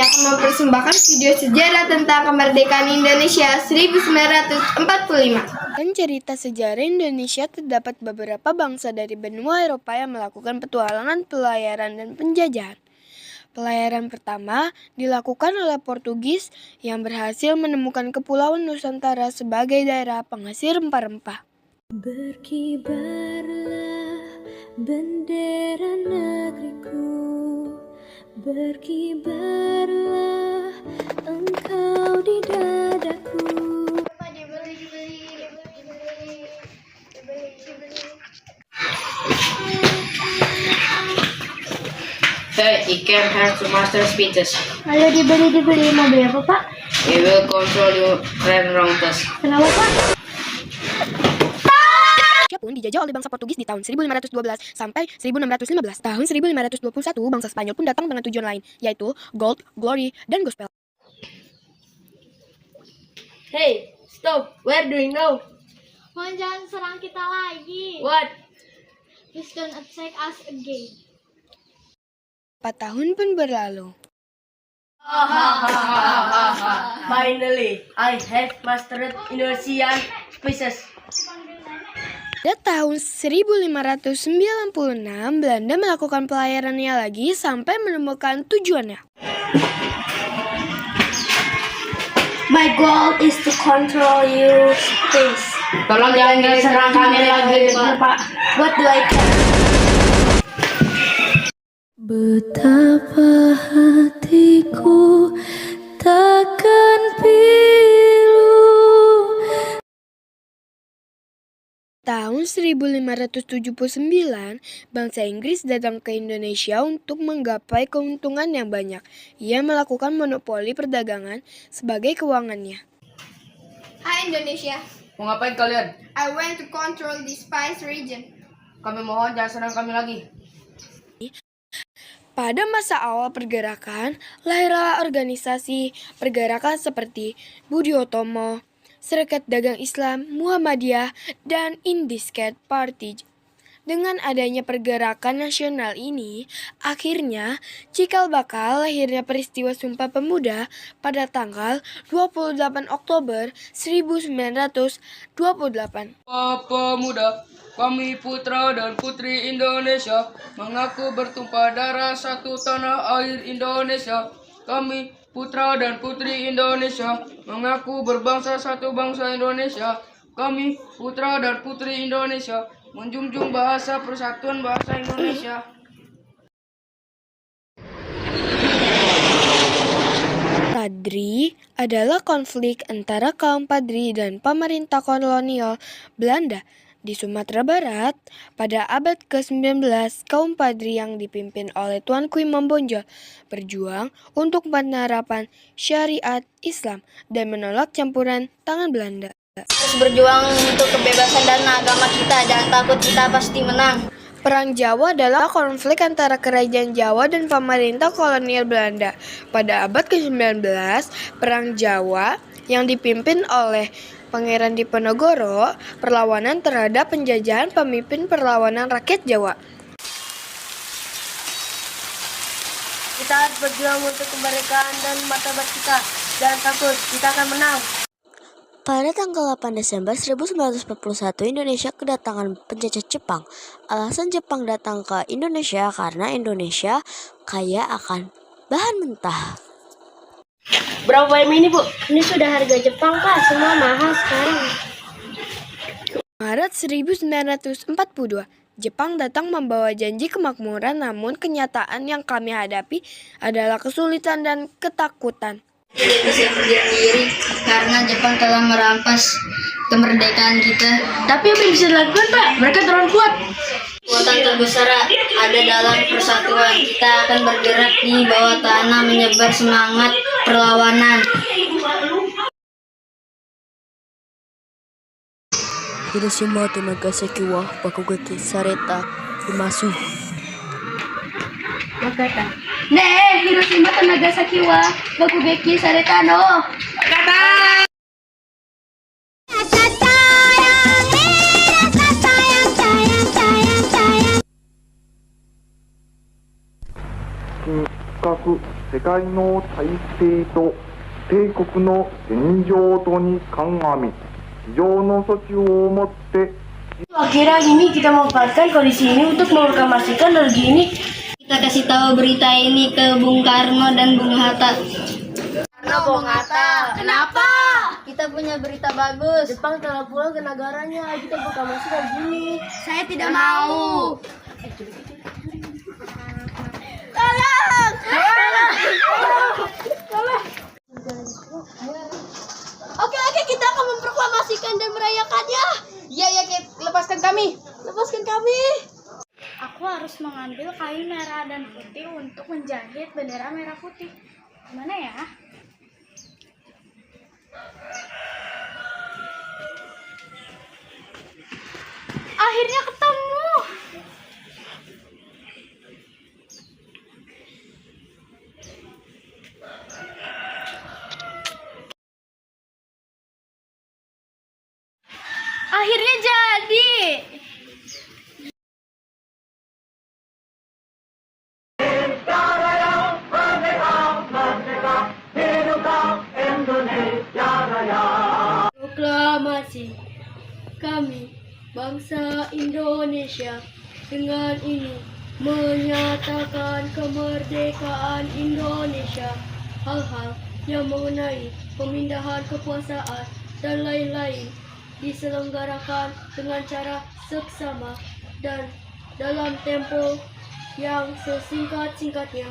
akan mempersembahkan video sejarah tentang kemerdekaan Indonesia 1945. Dan cerita sejarah Indonesia terdapat beberapa bangsa dari benua Eropa yang melakukan petualangan, pelayaran, dan penjajahan. Pelayaran pertama dilakukan oleh Portugis yang berhasil menemukan Kepulauan Nusantara sebagai daerah penghasil rempah-rempah. Berkibarlah bendera negeriku, berkibarlah engkau di dadaku. Hey, you came here to master speeches. Ayo dibeli, mau beli apa Pak? We will control your train routes. Kenapa Pak? Indonesia pun dijajah oleh bangsa Portugis di tahun 1512 sampai 1615. Tahun 1521 bangsa Spanyol pun datang dengan tujuan lain, yaitu gold, glory, dan gospel. Hey, stop! Where do you go? Mohon jangan serang kita lagi. What? Please don't attack us again. 4 tahun pun berlalu. Finally, I have mastered Indonesian speeches. Pada tahun 1596, Belanda melakukan pelayarannya lagi sampai menemukan tujuannya. My goal is to control your space. Tolong jangan serang kami lagi, Pak. What do I care? Betapa hatiku takkan pilu. Tahun 1579, bangsa Inggris datang ke Indonesia untuk menggapai keuntungan yang banyak. Ia melakukan monopoli perdagangan sebagai keuangannya. Hai Indonesia, Mau ngapain kalian? I want to control the spice region. Kami mohon jangan serang kami lagi. Pada masa awal pergerakan, lahirlah organisasi pergerakan seperti Budi Utomo, Serikat Dagang Islam, Muhammadiyah, dan Indisket Party. Dengan adanya pergerakan nasional ini, akhirnya cikal bakal lahirnya peristiwa Sumpah Pemuda pada tanggal 28 Oktober 1928. Pemuda, kami putra dan putri Indonesia, mengaku bertumpah darah satu tanah air Indonesia. Kami putra dan putri Indonesia, mengaku berbangsa satu bangsa Indonesia. Kami putra dan putri Indonesia, menjunjung bahasa persatuan bahasa Indonesia. Padri adalah konflik antara kaum Padri dan pemerintah kolonial Belanda. Di Sumatera Barat, pada abad ke-19, kaum Padri yang dipimpin oleh Tuanku Imam Bonjol berjuang untuk penerapan syariat Islam dan menolak campuran tangan Belanda. Terus berjuang untuk kebebasan dan agama kita. Jangan takut, kita pasti menang. Perang Jawa adalah konflik antara kerajaan Jawa dan pemerintah kolonial Belanda. Pada abad ke-19, Perang Jawa yang dipimpin oleh Pangeran Diponegoro, perlawanan terhadap penjajahan pemimpin perlawanan rakyat Jawa. Kita harus berjuang untuk kemerdekaan dan martabat kita. Jangan takut, kita akan menang. Pada tanggal 8 Desember 1941, Indonesia kedatangan penjajah Jepang. Alasan Jepang datang ke Indonesia karena Indonesia kaya akan bahan mentah. Berapa ini, Bu? Ini sudah harga Jepang Pak, semua mahal sekarang. Maret 1942, Jepang datang membawa janji kemakmuran, namun kenyataan yang kami hadapi adalah kesulitan dan ketakutan. Tidak bisa berdiri diri karena Jepang telah merampas kemerdekaan kita. Tapi apa yang bisa dilakukan Pak? Mereka terlalu kuat. Kekuatan terbesar ada dalam persatuan. Kita akan bergerak di bawah tanah, menyebar semangat perlawanan. Hiroshima to Nagasaki wa bakugeki sareta imasu. Wakata. Hiroshima to Nagasaki wa bakugeki sareta no. 世界の体制と帝国の現状とに鑑み、非常の措置をもって Akhirnya gini kita memanfaatkan kondisi ini untuk menginformasikan energi ini. Kita kasih tahu berita ini ke Bung Karno dan Bung Hatta. Bung Hatta. Kenapa? Kita punya berita bagus. Jepang telah pulang ke negaranya. Kita proklamasikan gini. Saya tidak mau. Oke, kita akan memproklamasikan dan merayakannya. Iya, Kit. Lepaskan kami. Lepaskan kami. Aku harus mengambil kain merah dan putih untuk menjahit bendera merah putih. Gimana ya? Akhirnya ketemu. Akhirnya jadi. Proklamasi kami bangsa Indonesia dengan ini menyatakan kemerdekaan Indonesia. Hal-hal yang mengenai pemindahan kekuasaan dan lain-lain diselenggarakan dengan cara seksama dan dalam tempo yang sesingkat-singkatnya.